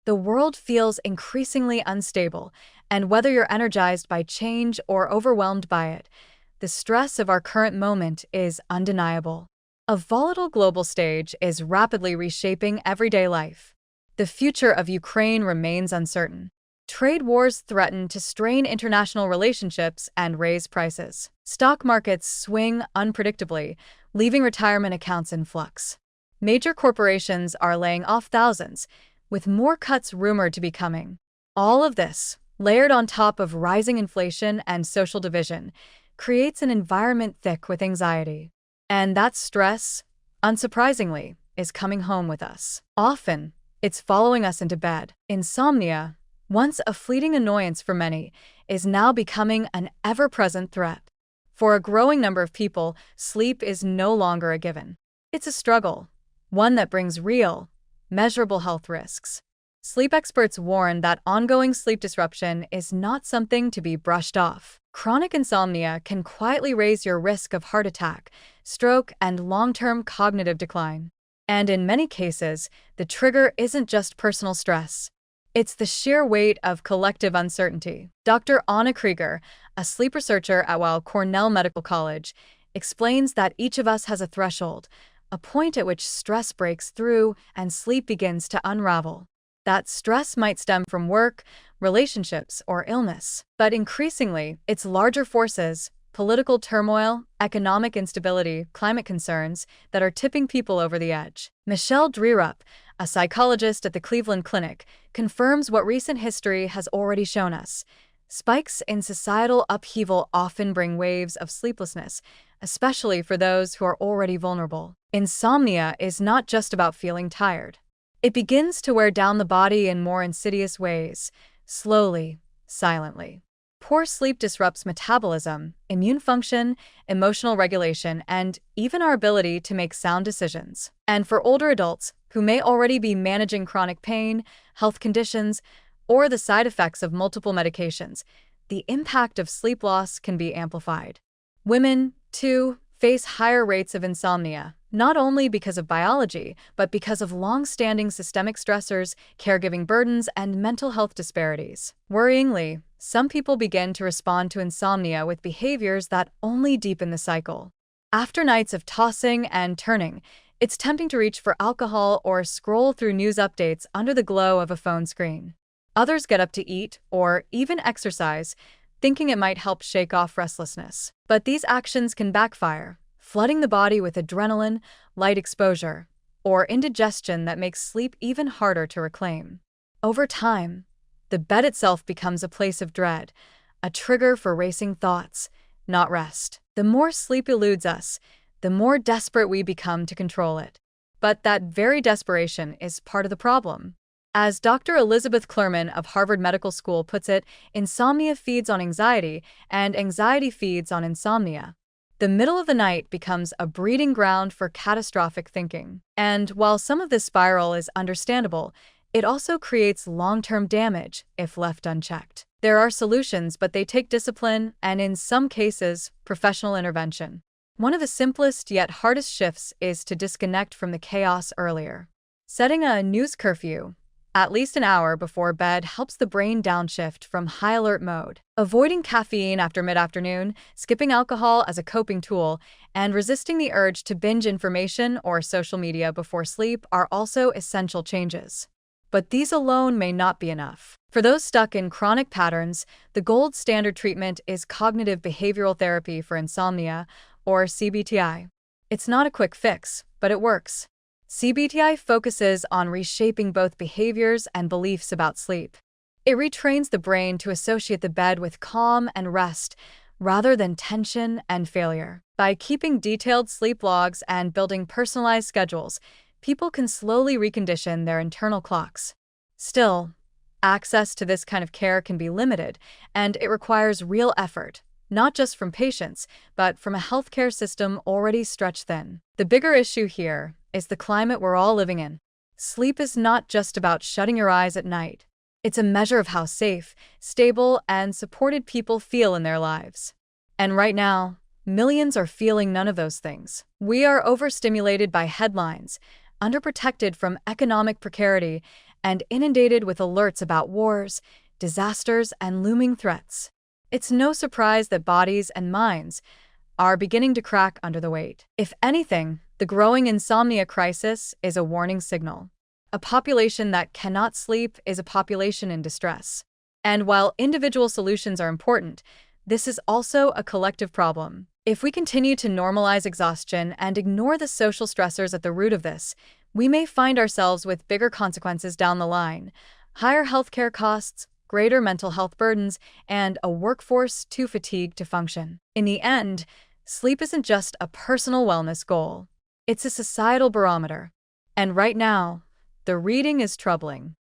The world feels increasingly unstable, and whether you're energized by change or overwhelmed by it, the stress of our current moment is undeniable. A volatile global stage is rapidly reshaping everyday life. The future of Ukraine remains uncertain. Trade wars threaten to strain international relationships and raise prices. Stock markets swing unpredictably, leaving retirement accounts in flux. Major corporations are laying off thousands, with more cuts rumored to be coming. All of this, layered on top of rising inflation and social division, creates an environment thick with anxiety. And that stress, unsurprisingly, is coming home with us. Often, it's following us into bed. Insomnia, once a fleeting annoyance for many, is now becoming an ever-present threat. For a growing number of people, sleep is no longer a given. It's a struggle, one that brings real, measurable health risks. Sleep experts warn that ongoing sleep disruption is not something to be brushed off. Chronic insomnia can quietly raise your risk of heart attack, stroke, and long-term cognitive decline. And in many cases, the trigger isn't just personal stress. It's the sheer weight of collective uncertainty. Dr. Anna Krieger, a sleep researcher at Weill Cornell Medical College, explains that each of us has a threshold, a point at which stress breaks through and sleep begins to unravel. That stress might stem from work, relationships, or illness. But increasingly, it's larger forces, political turmoil, economic instability, climate concerns, that are tipping people over the edge. Michelle Dreerup, a psychologist at the Cleveland Clinic, confirms what recent history has already shown us. Spikes in societal upheaval often bring waves of sleeplessness, especially for those who are already vulnerable. Insomnia is not just about feeling tired. It begins to wear down the body in more insidious ways, slowly, silently. Poor sleep disrupts metabolism, immune function, emotional regulation, and even our ability to make sound decisions. And for older adults who may already be managing chronic pain, health conditions, or the side effects of multiple medications, the impact of sleep loss can be amplified. Women, too, face higher rates of insomnia, not only because of biology, but because of long-standing systemic stressors, caregiving burdens, and mental health disparities. Worryingly, some people begin to respond to insomnia with behaviors that only deepen the cycle. After nights of tossing and turning, it's tempting to reach for alcohol or scroll through news updates under the glow of a phone screen. Others get up to eat or even exercise, thinking it might help shake off restlessness. But these actions can backfire, flooding the body with adrenaline, light exposure, or indigestion that makes sleep even harder to reclaim. Over time, the bed itself becomes a place of dread, a trigger for racing thoughts, not rest. The more sleep eludes us, the more desperate we become to control it. But that very desperation is part of the problem. As Dr. Elizabeth Clerman of Harvard Medical School puts it, insomnia feeds on anxiety, and anxiety feeds on insomnia. The middle of the night becomes a breeding ground for catastrophic thinking. And while some of this spiral is understandable, it also creates long-term damage if left unchecked. There are solutions, but they take discipline and, in some cases, professional intervention. One of the simplest yet hardest shifts is to disconnect from the chaos earlier. Setting a news curfew, at least an hour before bed, helps the brain downshift from high alert mode. Avoiding caffeine after mid-afternoon, skipping alcohol as a coping tool, and resisting the urge to binge information or social media before sleep are also essential changes. But these alone may not be enough. For those stuck in chronic patterns, the gold standard treatment is cognitive behavioral therapy for insomnia, or CBTI. It's not a quick fix, but it works. CBTI focuses on reshaping both behaviors and beliefs about sleep. It retrains the brain to associate the bed with calm and rest, rather than tension and failure. By keeping detailed sleep logs and building personalized schedules, people can slowly recondition their internal clocks. Still, access to this kind of care can be limited, and it requires real effort, not just from patients, but from a healthcare system already stretched thin. The bigger issue here is the climate we're all living in. Sleep is not just about shutting your eyes at night. It's a measure of how safe, stable, and supported people feel in their lives. And right now, millions are feeling none of those things. We are overstimulated by headlines, underprotected from economic precarity, and inundated with alerts about wars, disasters, and looming threats. It's no surprise that bodies and minds are beginning to crack under the weight. If anything, the growing insomnia crisis is a warning signal. A population that cannot sleep is a population in distress. And while individual solutions are important, this is also a collective problem. If we continue to normalize exhaustion and ignore the social stressors at the root of this, we may find ourselves with bigger consequences down the line: higher healthcare costs, greater mental health burdens, and a workforce too fatigued to function. In the end, sleep isn't just a personal wellness goal. It's a societal barometer. And right now, the reading is troubling.